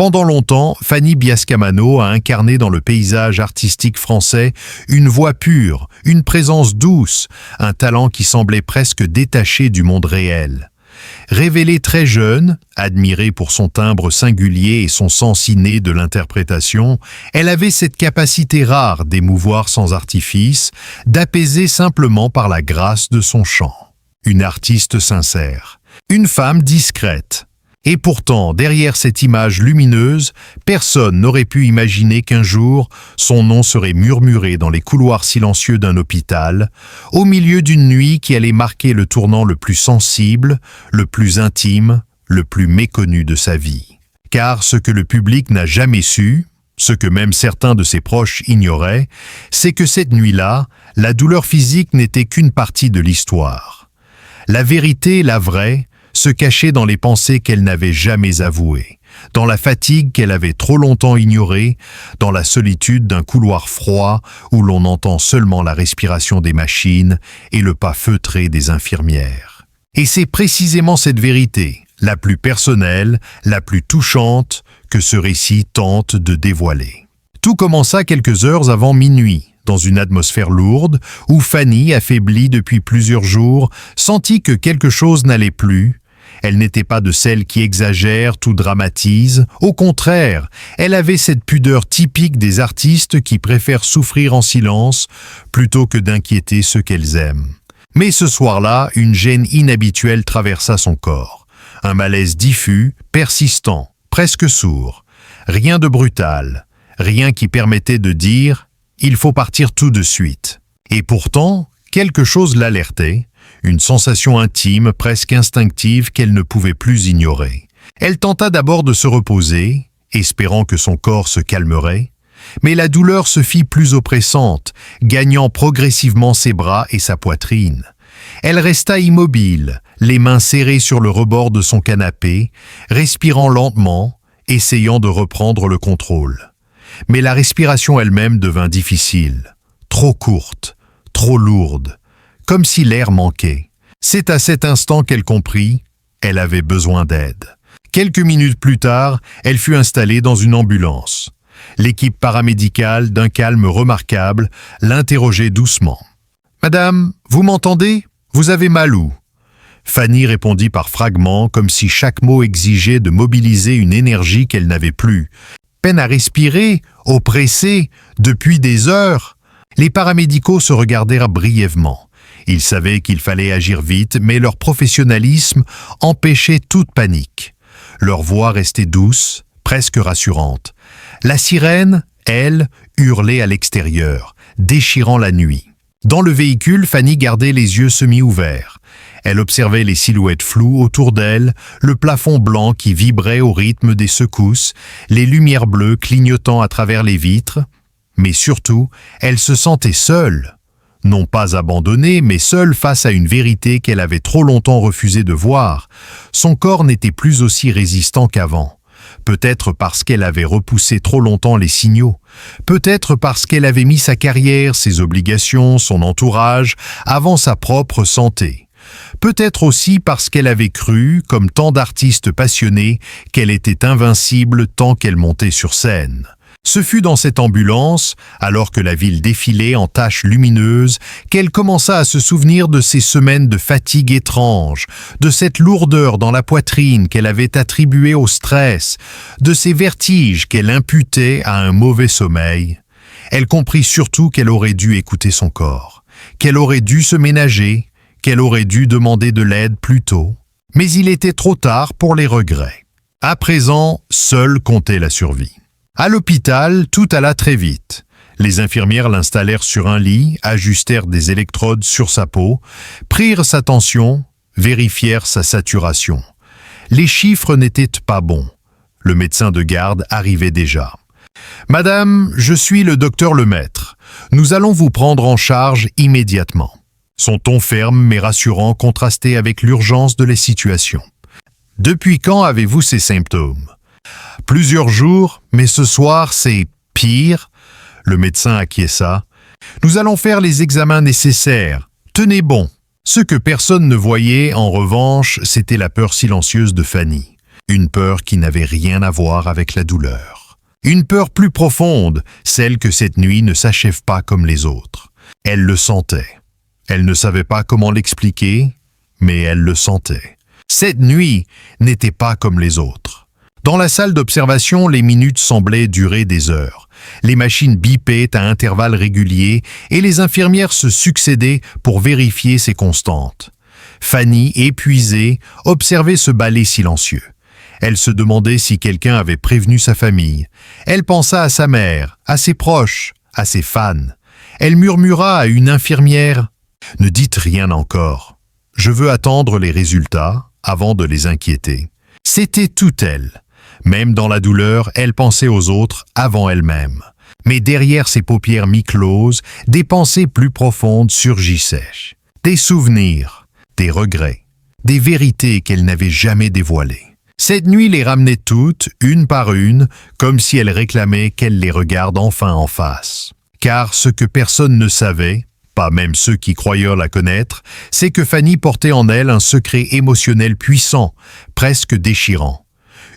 Pendant longtemps, Fanny Biascamano a incarné dans le paysage artistique français une voix pure, une présence douce, un talent qui semblait presque détaché du monde réel. Révélée très jeune, admirée pour son timbre singulier et son sens inné de l'interprétation, elle avait cette capacité rare d'émouvoir sans artifice, d'apaiser simplement par la grâce de son chant. Une artiste sincère, une femme discrète. Et pourtant, derrière cette image lumineuse, personne n'aurait pu imaginer qu'un jour, son nom serait murmuré dans les couloirs silencieux d'un hôpital, au milieu d'une nuit qui allait marquer le tournant le plus sensible, le plus intime, le plus méconnu de sa vie. Car ce que le public n'a jamais su, ce que même certains de ses proches ignoraient, c'est que cette nuit-là, la douleur physique n'était qu'une partie de l'histoire. La vérité, la vraie, se cachait dans les pensées qu'elle n'avait jamais avouées, dans la fatigue qu'elle avait trop longtemps ignorée, dans la solitude d'un couloir froid où l'on entend seulement la respiration des machines et le pas feutré des infirmières. Et c'est précisément cette vérité, la plus personnelle, la plus touchante, que ce récit tente de dévoiler. Tout commença quelques heures avant minuit, dans une atmosphère lourde, où Fanny, affaiblie depuis plusieurs jours, sentit que quelque chose n'allait plus. Elle n'était pas de celles qui exagèrent ou dramatisent. Au contraire, elle avait cette pudeur typique des artistes qui préfèrent souffrir en silence plutôt que d'inquiéter ceux qu'elles aiment. Mais ce soir-là, une gêne inhabituelle traversa son corps. Un malaise diffus, persistant, presque sourd. Rien de brutal, rien qui permettait de dire « il faut partir tout de suite ». Et pourtant, quelque chose l'alertait. Une sensation intime, presque instinctive, qu'elle ne pouvait plus ignorer. Elle tenta d'abord de se reposer, espérant que son corps se calmerait, mais la douleur se fit plus oppressante, gagnant progressivement ses bras et sa poitrine. Elle resta immobile, les mains serrées sur le rebord de son canapé, respirant lentement, essayant de reprendre le contrôle. Mais la respiration elle-même devint difficile, trop courte, trop lourde, comme si l'air manquait. C'est à cet instant qu'elle comprit, elle avait besoin d'aide. Quelques minutes plus tard, elle fut installée dans une ambulance. L'équipe paramédicale, d'un calme remarquable, l'interrogeait doucement. « Madame, vous m'entendez? Vous avez mal où ?» Fanny répondit par fragments, comme si chaque mot exigeait de mobiliser une énergie qu'elle n'avait plus. Peine à respirer, oppressée, depuis des heures. Les paramédicaux se regardèrent brièvement. Ils savaient qu'il fallait agir vite, mais leur professionnalisme empêchait toute panique. Leur voix restait douce, presque rassurante. La sirène, elle, hurlait à l'extérieur, déchirant la nuit. Dans le véhicule, Fanny gardait les yeux semi-ouverts. Elle observait les silhouettes floues autour d'elle, le plafond blanc qui vibrait au rythme des secousses, les lumières bleues clignotant à travers les vitres. Mais surtout, elle se sentait seule. Non pas abandonnée, mais seule face à une vérité qu'elle avait trop longtemps refusé de voir. Son corps n'était plus aussi résistant qu'avant. Peut-être parce qu'elle avait repoussé trop longtemps les signaux. Peut-être parce qu'elle avait mis sa carrière, ses obligations, son entourage, avant sa propre santé. Peut-être aussi parce qu'elle avait cru, comme tant d'artistes passionnés, qu'elle était invincible tant qu'elle montait sur scène. Ce fut dans cette ambulance, alors que la ville défilait en taches lumineuses, qu'elle commença à se souvenir de ces semaines de fatigue étrange, de cette lourdeur dans la poitrine qu'elle avait attribuée au stress, de ces vertiges qu'elle imputait à un mauvais sommeil. Elle comprit surtout qu'elle aurait dû écouter son corps, qu'elle aurait dû se ménager, qu'elle aurait dû demander de l'aide plus tôt. Mais il était trop tard pour les regrets. À présent, seule comptait la survie. À l'hôpital, tout alla très vite. Les infirmières l'installèrent sur un lit, ajustèrent des électrodes sur sa peau, prirent sa tension, vérifièrent sa saturation. Les chiffres n'étaient pas bons. Le médecin de garde arrivait déjà. « Madame, je suis le docteur Lemaître. Nous allons vous prendre en charge immédiatement. » Son ton ferme mais rassurant contrastait avec l'urgence de la situation. « Depuis quand avez-vous ces symptômes ? » « Plusieurs jours, mais ce soir, c'est pire. » Le médecin acquiesça. « Nous allons faire les examens nécessaires. Tenez bon. » Ce que personne ne voyait, en revanche, c'était la peur silencieuse de Fanny. Une peur qui n'avait rien à voir avec la douleur. Une peur plus profonde, celle que cette nuit ne s'achève pas comme les autres. Elle le sentait. Elle ne savait pas comment l'expliquer, mais elle le sentait. Cette nuit n'était pas comme les autres. Dans la salle d'observation, les minutes semblaient durer des heures. Les machines bipaient à intervalles réguliers et les infirmières se succédaient pour vérifier ces constantes. Fanny, épuisée, observait ce ballet silencieux. Elle se demandait si quelqu'un avait prévenu sa famille. Elle pensa à sa mère, à ses proches, à ses fans. Elle murmura à une infirmière « Ne dites rien encore. Je veux attendre les résultats avant de les inquiéter. » C'était tout elle. Même dans la douleur, elle pensait aux autres avant elle-même. Mais derrière ses paupières mi-closes, des pensées plus profondes surgissaient. Des souvenirs, des regrets, des vérités qu'elle n'avait jamais dévoilées. Cette nuit les ramenait toutes, une par une, comme si elle réclamait qu'elle les regarde enfin en face. Car ce que personne ne savait, pas même ceux qui croyaient la connaître, c'est que Fanny portait en elle un secret émotionnel puissant, presque déchirant.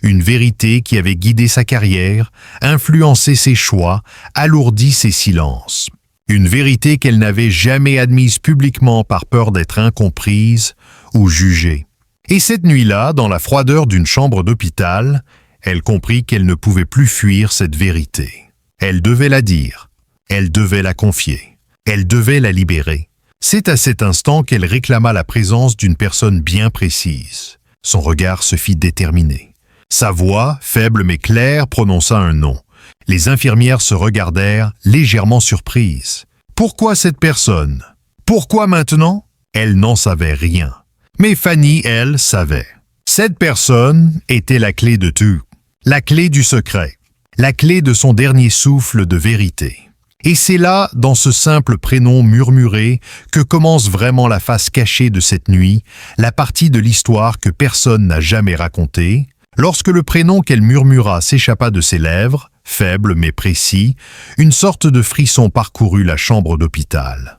Une vérité qui avait guidé sa carrière, influencé ses choix, alourdi ses silences. Une vérité qu'elle n'avait jamais admise publiquement par peur d'être incomprise ou jugée. Et cette nuit-là, dans la froideur d'une chambre d'hôpital, elle comprit qu'elle ne pouvait plus fuir cette vérité. Elle devait la dire, elle devait la confier, elle devait la libérer. C'est à cet instant qu'elle réclama la présence d'une personne bien précise. Son regard se fit déterminer. Sa voix, faible mais claire, prononça un nom. Les infirmières se regardèrent, légèrement surprises. Pourquoi cette personne? Pourquoi maintenant? Elle n'en savait rien. Mais Fanny, elle, savait. Cette personne était la clé de tout. La clé du secret. La clé de son dernier souffle de vérité. Et c'est là, dans ce simple prénom murmuré, que commence vraiment la face cachée de cette nuit, la partie de l'histoire que personne n'a jamais racontée. Lorsque le prénom qu'elle murmura s'échappa de ses lèvres, faible mais précis, une sorte de frisson parcourut la chambre d'hôpital.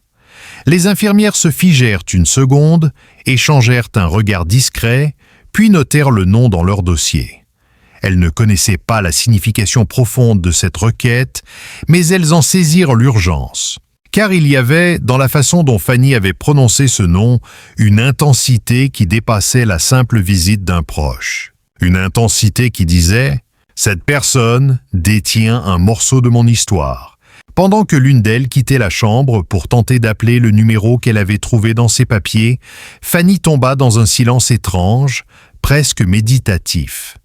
Les infirmières se figèrent une seconde, échangèrent un regard discret, puis notèrent le nom dans leur dossier. Elles ne connaissaient pas la signification profonde de cette requête, mais elles en saisirent l'urgence. Car il y avait, dans la façon dont Fanny avait prononcé ce nom, une intensité qui dépassait la simple visite d'un proche. Une intensité qui disait « Cette personne détient un morceau de mon histoire ». Pendant que l'une d'elles quittait la chambre pour tenter d'appeler le numéro qu'elle avait trouvé dans ses papiers, Fanny tomba dans un silence étrange, presque méditatif.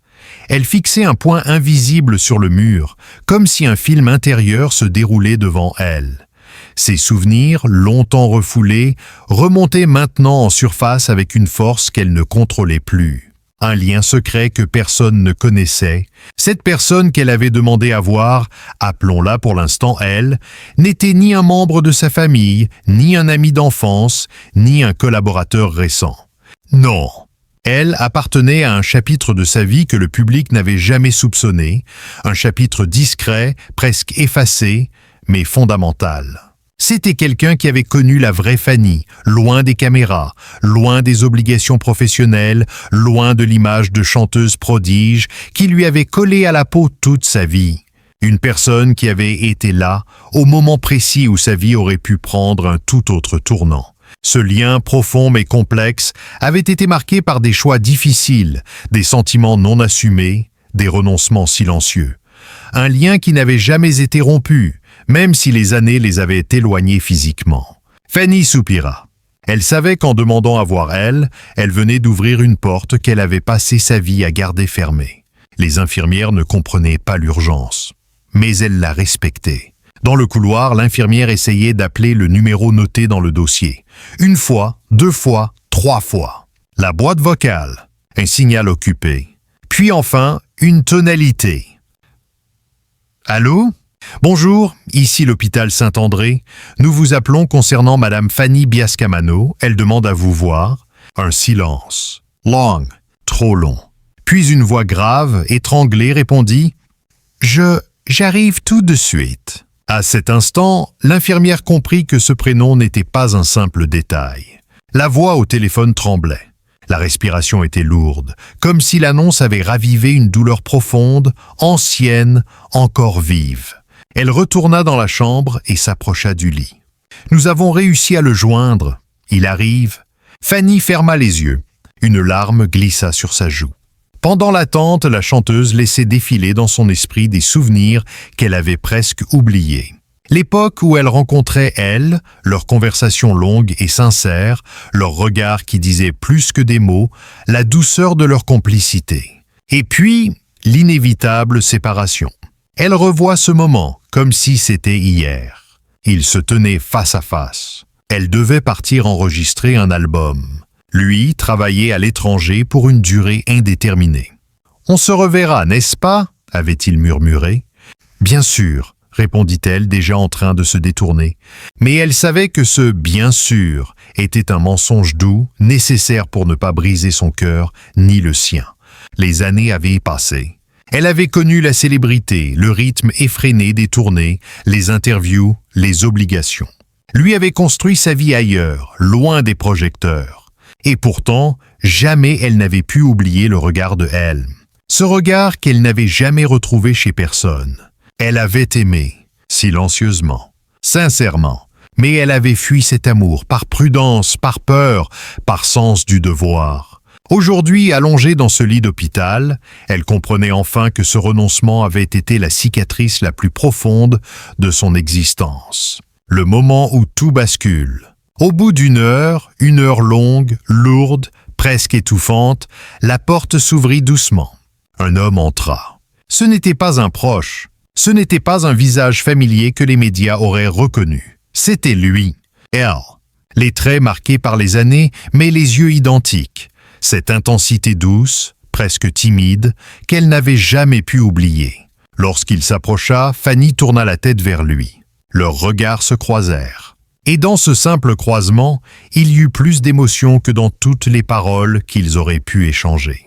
Elle fixait un point invisible sur le mur, comme si un film intérieur se déroulait devant elle. Ses souvenirs, longtemps refoulés, remontaient maintenant en surface avec une force qu'elle ne contrôlait plus. Un lien secret que personne ne connaissait. Cette personne qu'elle avait demandé à voir, appelons-la pour l'instant elle, n'était ni un membre de sa famille, ni un ami d'enfance, ni un collaborateur récent. Non, elle appartenait à un chapitre de sa vie que le public n'avait jamais soupçonné, un chapitre discret, presque effacé, mais fondamental. C'était quelqu'un qui avait connu la vraie Fanny, loin des caméras, loin des obligations professionnelles, loin de l'image de chanteuse prodige qui lui avait collé à la peau toute sa vie. Une personne qui avait été là, au moment précis où sa vie aurait pu prendre un tout autre tournant. Ce lien profond mais complexe avait été marqué par des choix difficiles, des sentiments non assumés, des renoncements silencieux. Un lien qui n'avait jamais été rompu, même si les années les avaient éloignés physiquement. Fanny soupira. Elle savait qu'en demandant à voir elle venait d'ouvrir une porte qu'elle avait passé sa vie à garder fermée. Les infirmières ne comprenaient pas l'urgence, mais elles la respectaient. Dans le couloir, l'infirmière essayait d'appeler le numéro noté dans le dossier. Une fois, 2 fois, 3 fois. La boîte vocale, un signal occupé. Puis enfin, une tonalité. Allô? Bonjour, ici l'hôpital Saint-André. Nous vous appelons concernant Madame Fanny Biascamano. Elle demande à vous voir. Un silence. Long, trop long. Puis une voix grave, étranglée, répondit « J'arrive tout de suite ». À cet instant, l'infirmière comprit que ce prénom n'était pas un simple détail. La voix au téléphone tremblait. La respiration était lourde, comme si l'annonce avait ravivé une douleur profonde, ancienne, encore vive. Elle retourna dans la chambre et s'approcha du lit. « Nous avons réussi à le joindre. Il arrive. » Fanny ferma les yeux. Une larme glissa sur sa joue. Pendant l'attente, la chanteuse laissait défiler dans son esprit des souvenirs qu'elle avait presque oubliés. L'époque où elle rencontrait elle, leur conversation longue et sincère, leur regard qui disait plus que des mots, la douceur de leur complicité. Et puis, l'inévitable séparation. Elle revoit ce moment comme si c'était hier. Ils se tenaient face à face. Elle devait partir enregistrer un album. Lui travaillait à l'étranger pour une durée indéterminée. « On se reverra, n'est-ce pas ?» avait-il murmuré. « Bien sûr », répondit-elle déjà en train de se détourner. Mais elle savait que ce « bien sûr » était un mensonge doux, nécessaire pour ne pas briser son cœur, ni le sien. Les années avaient passé. Elle avait connu la célébrité, le rythme effréné des tournées, les interviews, les obligations. Lui avait construit sa vie ailleurs, loin des projecteurs. Et pourtant, jamais elle n'avait pu oublier le regard de elle. Ce regard qu'elle n'avait jamais retrouvé chez personne. Elle avait aimé, silencieusement, sincèrement, mais elle avait fui cet amour par prudence, par peur, par sens du devoir. Aujourd'hui, allongée dans ce lit d'hôpital, elle comprenait enfin que ce renoncement avait été la cicatrice la plus profonde de son existence. Le moment où tout bascule. Au bout d'une heure longue, lourde, presque étouffante, la porte s'ouvrit doucement. Un homme entra. Ce n'était pas un proche. Ce n'était pas un visage familier que les médias auraient reconnu. C'était lui, elle. Les traits marqués par les années, mais les yeux identiques. Cette intensité douce, presque timide, qu'elle n'avait jamais pu oublier. Lorsqu'il s'approcha, Fanny tourna la tête vers lui. Leurs regards se croisèrent. Et dans ce simple croisement, il y eut plus d'émotion que dans toutes les paroles qu'ils auraient pu échanger.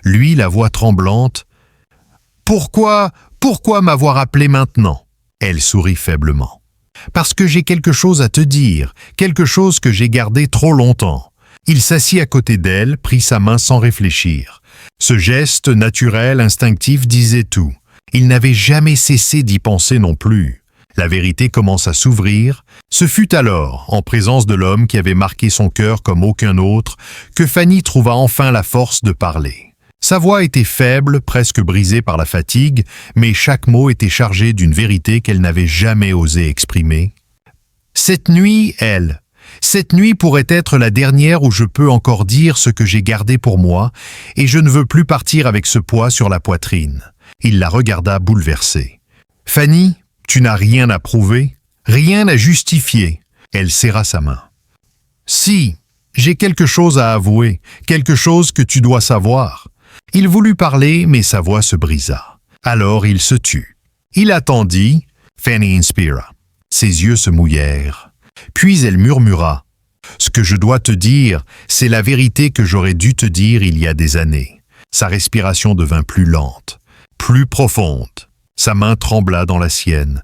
Lui, la voix tremblante, « Pourquoi m'avoir appelé maintenant ?» Elle sourit faiblement. « Parce que j'ai quelque chose à te dire, quelque chose que j'ai gardé trop longtemps. » Il s'assit à côté d'elle, prit sa main sans réfléchir. Ce geste naturel, instinctif disait tout. Il n'avait jamais cessé d'y penser non plus. La vérité commence à s'ouvrir. Ce fut alors, en présence de l'homme qui avait marqué son cœur comme aucun autre, que Fanny trouva enfin la force de parler. Sa voix était faible, presque brisée par la fatigue, mais chaque mot était chargé d'une vérité qu'elle n'avait jamais osé exprimer. Cette nuit pourrait être la dernière où je peux encore dire ce que j'ai gardé pour moi, et je ne veux plus partir avec ce poids sur la poitrine. Il la regarda bouleversée. « Fanny, tu n'as rien à prouver, rien à justifier. » Elle serra sa main. « Si, j'ai quelque chose à avouer, quelque chose que tu dois savoir. » Il voulut parler, mais sa voix se brisa. Alors il se tut. Il attendit. Fanny inspira. Ses yeux se mouillèrent. Puis elle murmura. « Ce que je dois te dire, c'est la vérité que j'aurais dû te dire il y a des années. » Sa respiration devint plus lente, plus profonde. Sa main trembla dans la sienne.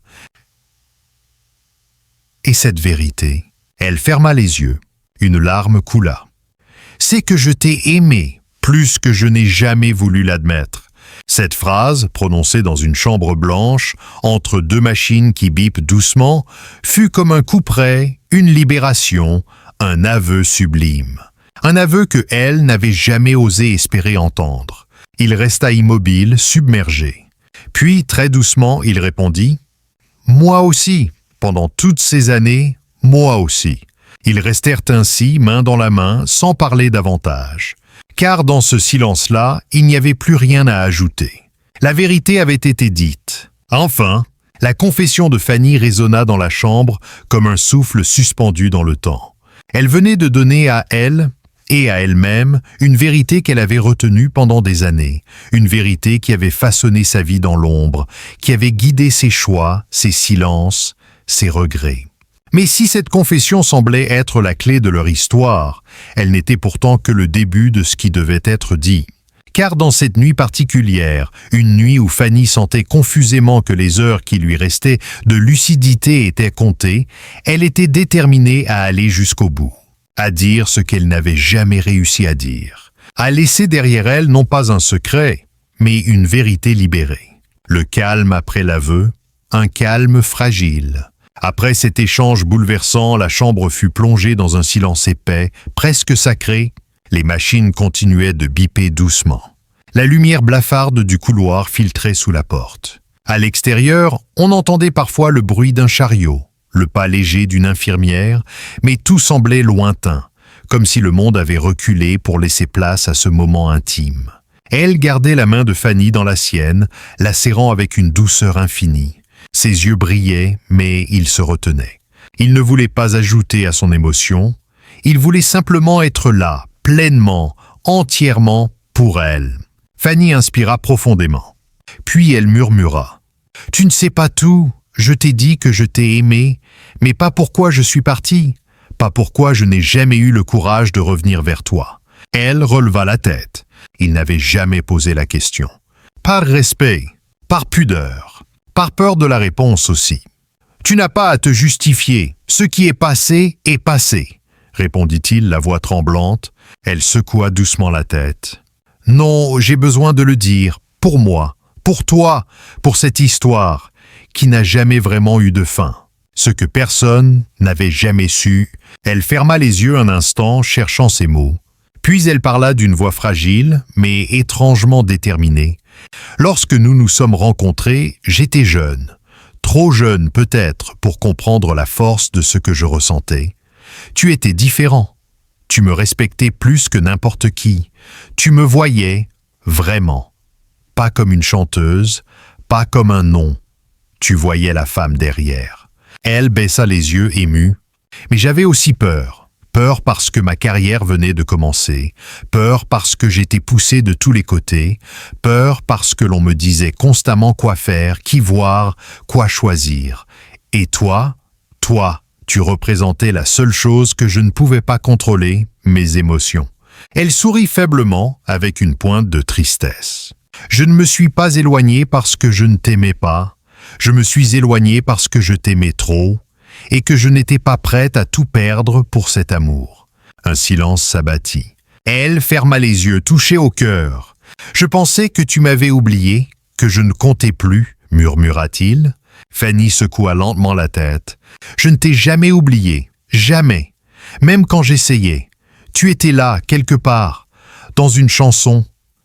Et cette vérité, elle ferma les yeux. Une larme coula. « C'est que je t'ai aimé, plus que je n'ai jamais voulu l'admettre. » Cette phrase, prononcée dans une chambre blanche, entre deux machines qui bipent doucement, fut comme un coup près, une libération, un aveu sublime. Un aveu que elle n'avait jamais osé espérer entendre. Il resta immobile, submergé. Puis, très doucement, il répondit « Moi aussi, pendant toutes ces années, moi aussi. » Ils restèrent ainsi, main dans la main, sans parler davantage. Car dans ce silence-là, il n'y avait plus rien à ajouter. La vérité avait été dite. Enfin, la confession de Fanny résonna dans la chambre comme un souffle suspendu dans le temps. Elle venait de donner à elle et à elle-même une vérité qu'elle avait retenue pendant des années, une vérité qui avait façonné sa vie dans l'ombre, qui avait guidé ses choix, ses silences, ses regrets. Mais si cette confession semblait être la clé de leur histoire, elle n'était pourtant que le début de ce qui devait être dit. Car dans cette nuit particulière, une nuit où Fanny sentait confusément que les heures qui lui restaient de lucidité étaient comptées, elle était déterminée à aller jusqu'au bout, à dire ce qu'elle n'avait jamais réussi à dire. a laissé derrière elle non pas un secret, mais une vérité libérée. Le calme après l'aveu, un calme fragile. Après cet échange bouleversant, la chambre fut plongée dans un silence épais, presque sacré. Les machines continuaient de biper doucement. La lumière blafarde du couloir filtrait sous la porte. À l'extérieur, on entendait parfois le bruit d'un chariot, le pas léger d'une infirmière, mais tout semblait lointain, comme si le monde avait reculé pour laisser place à ce moment intime. Elle gardait la main de Fanny dans la sienne, la serrant avec une douceur infinie. Ses yeux brillaient, mais il se retenait. Il ne voulait pas ajouter à son émotion, il voulait simplement être là, pleinement, entièrement pour elle. Fanny inspira profondément. Puis elle murmura. « Tu ne sais pas tout, je t'ai dit que je t'ai aimé, mais pas pourquoi je suis partie, pas pourquoi je n'ai jamais eu le courage de revenir vers toi. » Elle releva la tête. Il n'avait jamais posé la question. Par respect, par pudeur, par peur de la réponse aussi. « Tu n'as pas à te justifier, ce qui est passé, répondit-il, la voix tremblante. Elle secoua doucement la tête. « Non, j'ai besoin de le dire, pour moi, pour toi, pour cette histoire, qui n'a jamais vraiment eu de fin. Ce que personne n'avait jamais su. » Elle ferma les yeux un instant, cherchant ses mots. Puis elle parla d'une voix fragile, mais étrangement déterminée. « Lorsque nous nous sommes rencontrés, j'étais jeune. Trop jeune peut-être pour comprendre la force de ce que je ressentais. Tu étais différent. Tu me respectais plus que n'importe qui. Tu me voyais, vraiment. Pas comme une chanteuse, pas comme un nom. Tu voyais la femme derrière. » Elle baissa les yeux émue. Mais j'avais aussi peur. Peur parce que ma carrière venait de commencer, peur parce que j'étais poussé de tous les côtés, peur parce que l'on me disait constamment quoi faire, qui voir, quoi choisir. Et toi, tu représentais la seule chose que je ne pouvais pas contrôler, mes émotions. Elle sourit faiblement, avec une pointe de tristesse. Je ne me suis pas éloigné parce que je ne t'aimais pas, je me suis éloigné parce que je t'aimais trop, et que je n'étais pas prête à tout perdre pour cet amour. Un silence s'abattit. Elle ferma les yeux, touchée au cœur. « Je pensais que tu m'avais oublié, que je ne comptais plus, » murmura-t-il. Fanny secoua lentement la tête. « Je ne t'ai jamais oublié, jamais. Même quand j'essayais. Tu étais là, quelque part, dans une chanson,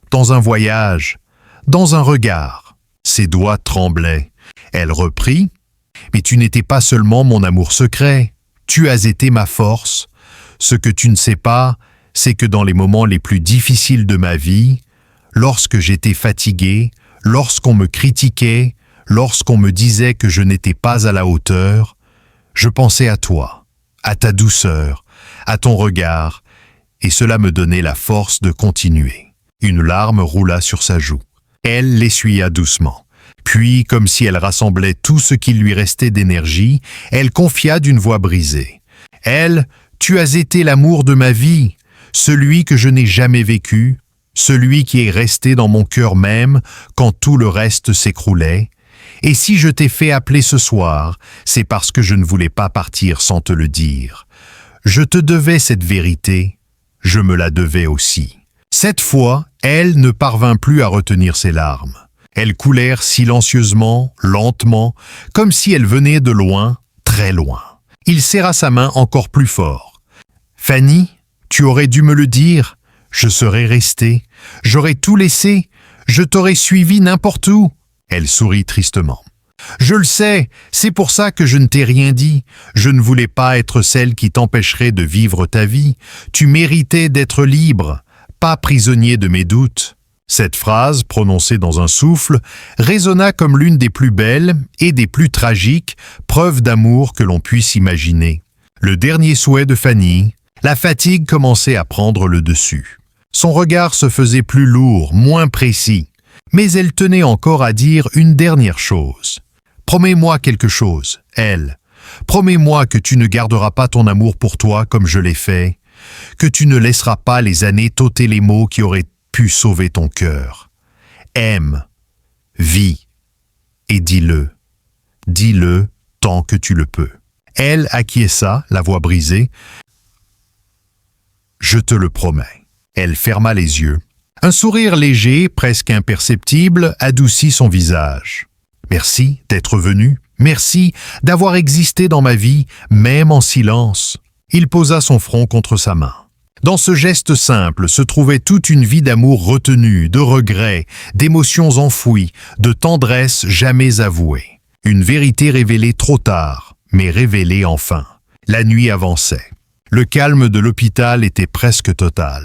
dans un voyage, dans un regard. » Ses doigts tremblaient. Elle reprit. « Mais tu n'étais pas seulement mon amour secret, tu as été ma force. Ce que tu ne sais pas, c'est que dans les moments les plus difficiles de ma vie, lorsque j'étais fatigué, lorsqu'on me critiquait, lorsqu'on me disait que je n'étais pas à la hauteur, je pensais à toi, à ta douceur, à ton regard, et cela me donnait la force de continuer. » Une larme roula sur sa joue. Elle l'essuya doucement. Puis, comme si elle rassemblait tout ce qui lui restait d'énergie, elle confia d'une voix brisée. « Elle, tu as été l'amour de ma vie, celui que je n'ai jamais vécu, celui qui est resté dans mon cœur même quand tout le reste s'écroulait. Et si je t'ai fait appeler ce soir, c'est parce que je ne voulais pas partir sans te le dire. Je te devais cette vérité, je me la devais aussi. » Cette fois, elle ne parvint plus à retenir ses larmes. Elles coulèrent silencieusement, lentement, comme si elles venaient de loin, très loin. Il serra sa main encore plus fort. « Fanny, tu aurais dû me le dire. Je serais resté. J'aurais tout laissé. Je t'aurais suivi n'importe où. » Elle sourit tristement. « Je le sais, c'est pour ça que je ne t'ai rien dit. Je ne voulais pas être celle qui t'empêcherait de vivre ta vie. Tu méritais d'être libre, pas prisonnier de mes doutes. » Cette phrase, prononcée dans un souffle, résonna comme l'une des plus belles et des plus tragiques preuves d'amour que l'on puisse imaginer. Le dernier souhait de Fanny, la fatigue commençait à prendre le dessus. Son regard se faisait plus lourd, moins précis, mais elle tenait encore à dire une dernière chose. « Promets-moi quelque chose, elle. Promets-moi que tu ne garderas pas ton amour pour toi comme je l'ai fait, que tu ne laisseras pas les années t'ôter les mots qui auraient pu sauver ton cœur. Aime, vis, et dis-le. Dis-le tant que tu le peux. » Elle acquiesça, la voix brisée. « Je te le promets. » Elle ferma les yeux. Un sourire léger, presque imperceptible, adoucit son visage. « Merci d'être venu. Merci d'avoir existé dans ma vie, même en silence. » Il posa son front contre sa main. Dans ce geste simple se trouvait toute une vie d'amour retenu, de regrets, d'émotions enfouies, de tendresse jamais avouée. Une vérité révélée trop tard, mais révélée enfin. La nuit avançait. Le calme de l'hôpital était presque total.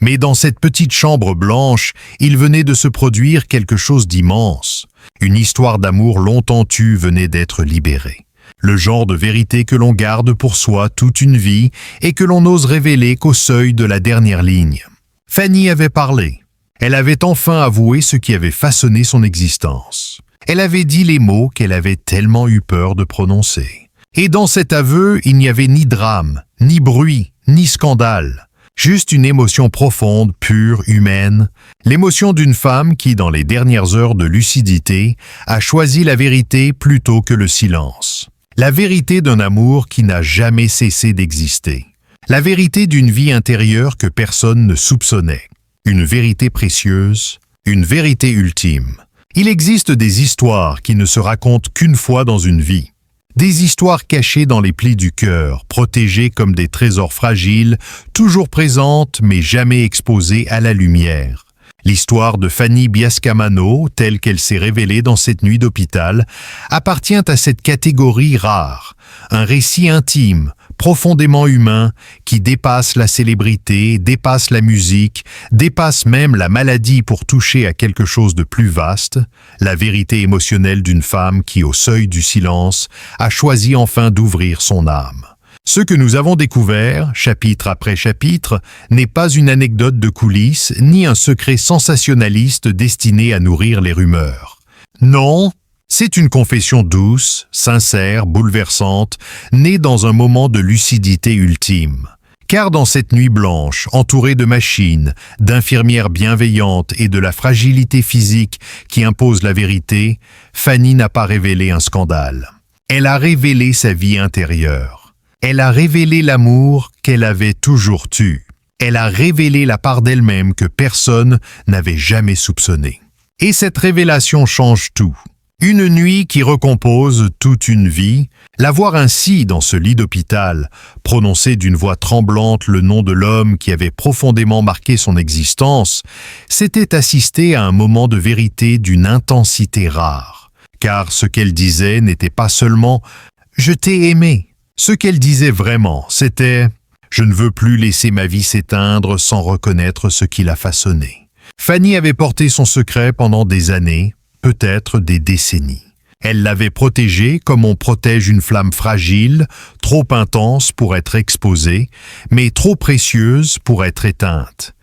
Mais dans cette petite chambre blanche, il venait de se produire quelque chose d'immense. Une histoire d'amour longtemps tue venait d'être libérée. Le genre de vérité que l'on garde pour soi toute une vie et que l'on n'ose révéler qu'au seuil de la dernière ligne. Fanny avait parlé. Elle avait enfin avoué ce qui avait façonné son existence. Elle avait dit les mots qu'elle avait tellement eu peur de prononcer. Et dans cet aveu, il n'y avait ni drame, ni bruit, ni scandale. Juste une émotion profonde, pure, humaine, l'émotion d'une femme qui, dans les dernières heures de lucidité, a choisi la vérité plutôt que le silence. La vérité d'un amour qui n'a jamais cessé d'exister. La vérité d'une vie intérieure que personne ne soupçonnait. Une vérité précieuse, une vérité ultime. Il existe des histoires qui ne se racontent qu'une fois dans une vie. Des histoires cachées dans les plis du cœur, protégées comme des trésors fragiles, toujours présentes mais jamais exposées à la lumière. L'histoire de Fanny Biascamano, telle qu'elle s'est révélée dans cette nuit d'hôpital, appartient à cette catégorie rare, un récit intime, profondément humain, qui dépasse la célébrité, dépasse la musique, dépasse même la maladie pour toucher à quelque chose de plus vaste, la vérité émotionnelle d'une femme qui, au seuil du silence, a choisi enfin d'ouvrir son âme. Ce que nous avons découvert, chapitre après chapitre, n'est pas une anecdote de coulisses, ni un secret sensationnaliste destiné à nourrir les rumeurs. Non, c'est une confession douce, sincère, bouleversante, née dans un moment de lucidité ultime. Car dans cette nuit blanche, entourée de machines, d'infirmières bienveillantes et de la fragilité physique qui impose la vérité, Fanny n'a pas révélé un scandale. Elle a révélé sa vie intérieure. Elle a révélé l'amour qu'elle avait toujours tu. Elle a révélé la part d'elle-même que personne n'avait jamais soupçonnée. Et cette révélation change tout. Une nuit qui recompose toute une vie, la voir ainsi dans ce lit d'hôpital, prononcer d'une voix tremblante le nom de l'homme qui avait profondément marqué son existence, c'était assister à un moment de vérité d'une intensité rare. Car ce qu'elle disait n'était pas seulement « je t'ai aimé ». Ce qu'elle disait vraiment, c'était « je ne veux plus laisser ma vie s'éteindre sans reconnaître ce qui l'a façonnée ». Fanny avait porté son secret pendant des années, peut-être des décennies. Elle l'avait protégé comme on protège une flamme fragile, trop intense pour être exposée, mais trop précieuse pour être éteinte.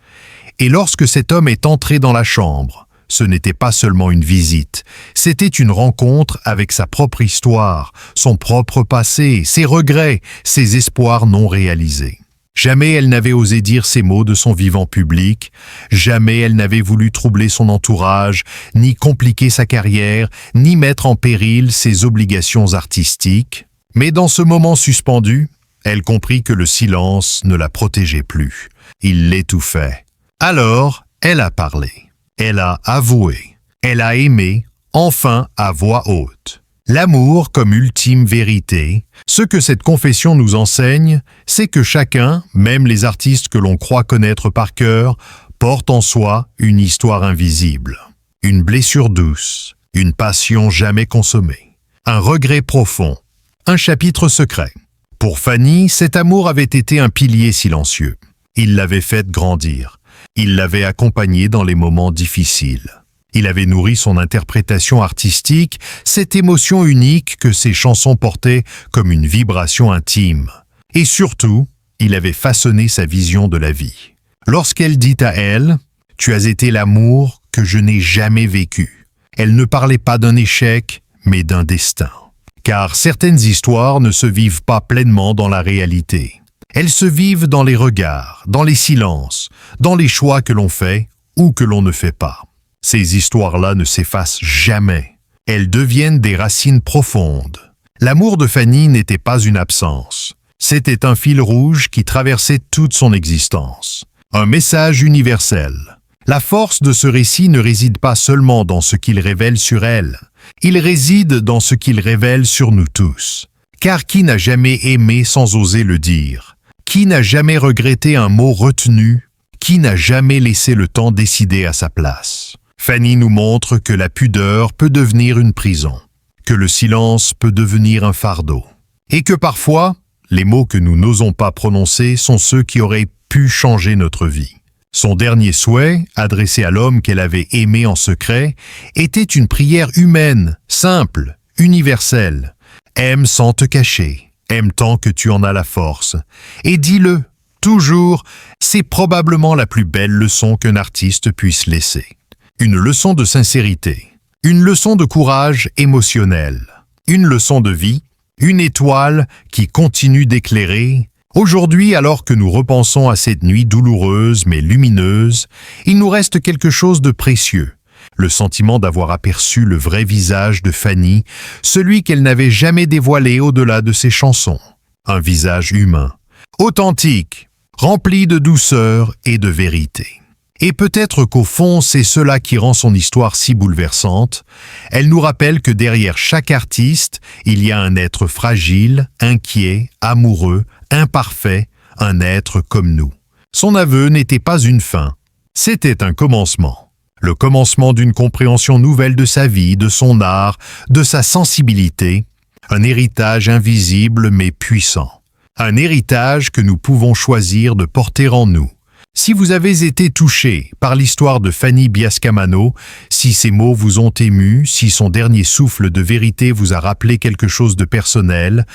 Et lorsque cet homme est entré dans la chambre, ce n'était pas seulement une visite, c'était une rencontre avec sa propre histoire, son propre passé, ses regrets, ses espoirs non réalisés. Jamais elle n'avait osé dire ces mots de son vivant public, jamais elle n'avait voulu troubler son entourage, ni compliquer sa carrière, ni mettre en péril ses obligations artistiques. Mais dans ce moment suspendu, elle comprit que le silence ne la protégeait plus. Il l'étouffait. Alors, elle a parlé. Elle a avoué, elle a aimé, enfin à voix haute. L'amour comme ultime vérité, ce que cette confession nous enseigne, c'est que chacun, même les artistes que l'on croit connaître par cœur, porte en soi une histoire invisible. Une blessure douce, une passion jamais consommée, un regret profond, un chapitre secret. Pour Fanny, cet amour avait été un pilier silencieux. Il l'avait faite grandir. Il l'avait accompagnée dans les moments difficiles. Il avait nourri son interprétation artistique, cette émotion unique que ses chansons portaient comme une vibration intime. Et surtout, il avait façonné sa vision de la vie. Lorsqu'elle dit à elle « Tu as été l'amour que je n'ai jamais vécu », elle ne parlait pas d'un échec, mais d'un destin. Car certaines histoires ne se vivent pas pleinement dans la réalité. Elles se vivent dans les regards, dans les silences, dans les choix que l'on fait ou que l'on ne fait pas. Ces histoires-là ne s'effacent jamais. Elles deviennent des racines profondes. L'amour de Fanny n'était pas une absence. C'était un fil rouge qui traversait toute son existence. Un message universel. La force de ce récit ne réside pas seulement dans ce qu'il révèle sur elle, il réside dans ce qu'il révèle sur nous tous. Car qui n'a jamais aimé sans oser le dire? Qui n'a jamais regretté un mot retenu? Qui n'a jamais laissé le temps décider à sa place? Fanny nous montre que la pudeur peut devenir une prison, que le silence peut devenir un fardeau, et que parfois, les mots que nous n'osons pas prononcer sont ceux qui auraient pu changer notre vie. Son dernier souhait, adressé à l'homme qu'elle avait aimé en secret, était une prière humaine, simple, universelle. Aime sans te cacher, aime tant que tu en as la force. Et dis-le, toujours, c'est probablement la plus belle leçon qu'un artiste puisse laisser. Une leçon de sincérité, une leçon de courage émotionnel, une leçon de vie, une étoile qui continue d'éclairer. Aujourd'hui, alors que nous repensons à cette nuit douloureuse mais lumineuse, il nous reste quelque chose de précieux. Le sentiment d'avoir aperçu le vrai visage de Fanny, celui qu'elle n'avait jamais dévoilé au-delà de ses chansons. Un visage humain, authentique, rempli de douceur et de vérité. Et peut-être qu'au fond, c'est cela qui rend son histoire si bouleversante. Elle nous rappelle que derrière chaque artiste, il y a un être fragile, inquiet, amoureux, imparfait, un être comme nous. Son aveu n'était pas une fin, c'était un commencement. Le commencement d'une compréhension nouvelle de sa vie, de son art, de sa sensibilité, un héritage invisible mais puissant. Un héritage que nous pouvons choisir de porter en nous. Si vous avez été touché par l'histoire de Fanny Biascamano, si ces mots vous ont ému, si son dernier souffle de vérité vous a rappelé quelque chose de personnel,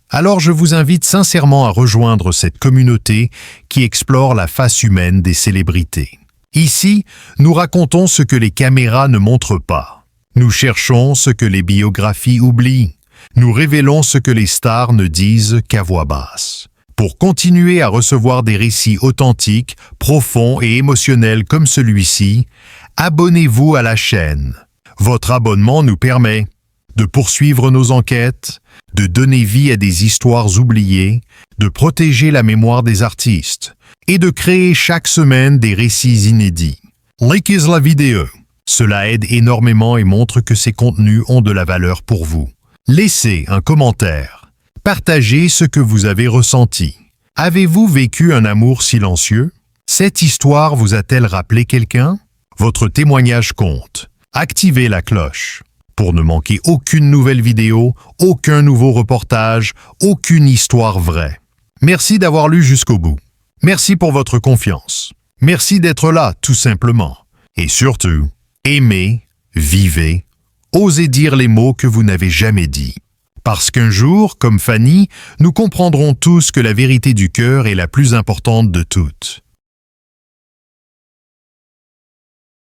alors je vous invite sincèrement à rejoindre cette communauté qui explore la face humaine des célébrités. Ici, nous racontons ce que les caméras ne montrent pas. Nous cherchons ce que les biographies oublient. Nous révélons ce que les stars ne disent qu'à voix basse. Pour continuer à recevoir des récits authentiques, profonds et émotionnels comme celui-ci, abonnez-vous à la chaîne. Votre abonnement nous permet de poursuivre nos enquêtes, de donner vie à des histoires oubliées, de protéger la mémoire des artistes et de créer chaque semaine des récits inédits. Likez la vidéo. Cela aide énormément et montre que ces contenus ont de la valeur pour vous. Laissez un commentaire. Partagez ce que vous avez ressenti. Avez-vous vécu un amour silencieux? Cette histoire vous a-t-elle rappelé quelqu'un? Votre témoignage compte. Activez la cloche pour ne manquer aucune nouvelle vidéo, aucun nouveau reportage, aucune histoire vraie. Merci d'avoir lu jusqu'au bout. Merci pour votre confiance. Merci d'être là, tout simplement. Et surtout, aimez, vivez, osez dire les mots que vous n'avez jamais dits. Parce qu'un jour, comme Fanny, nous comprendrons tous que la vérité du cœur est la plus importante de toutes.